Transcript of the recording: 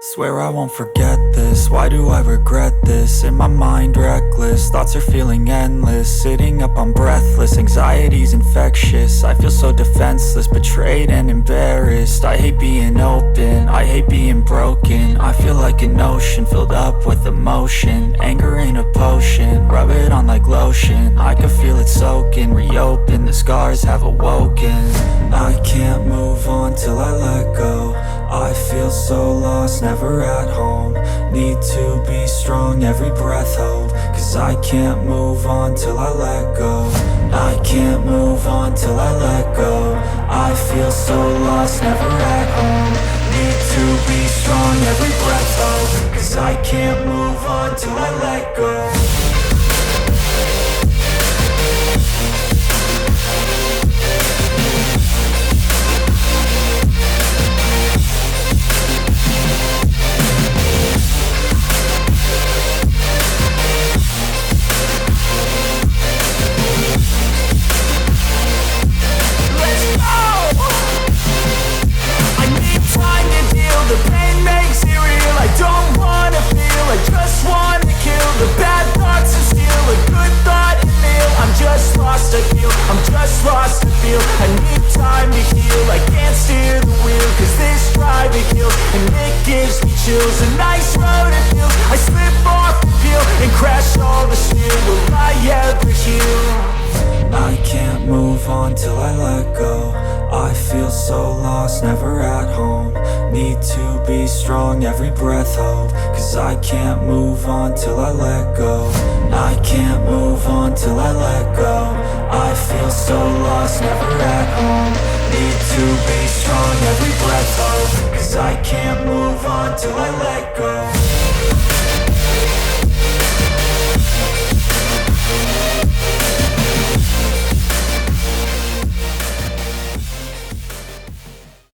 Swear I won't forget this, why do I regret this? In my mind reckless, thoughts are feeling endless. Sitting up, I'm breathless, anxiety's infectious. I feel so defenseless, betrayed and embarrassed. I hate being open, I hate being broken. I feel like an ocean filled up with emotion. Anger ain't a potion, rub it on like lotion. I can feel it soaking, reopen, the scars have awoken. I can't move on till I let go. I feel so lost, never at home. Need to be strong, every breath hold. Cause I can't move on till I let go. I can't move on till I let go. I feel so lost, never at home. Need to be strong, every breath hold. Cause I can't move on till I let go. The pain makes it real, I don't wanna feel, I just wanna kill the bad thoughts and steal a good thought and feel. I'm just lost, I feel, I'm just lost, I feel. I need time to heal, I can't steer the wheel. Cause this drive it kills, and it gives me chills. A nice road it feels, I slip off the peel and crash all the steel. Will I ever heal? I can't move on till I let go. I feel so lost, never at home. Need to be strong, every breath hold. Cause I can't move on till I let go. I can't move on till I let go. I feel so lost, never at home. Need to be strong, every breath hold. Cause I can't move on till I let go.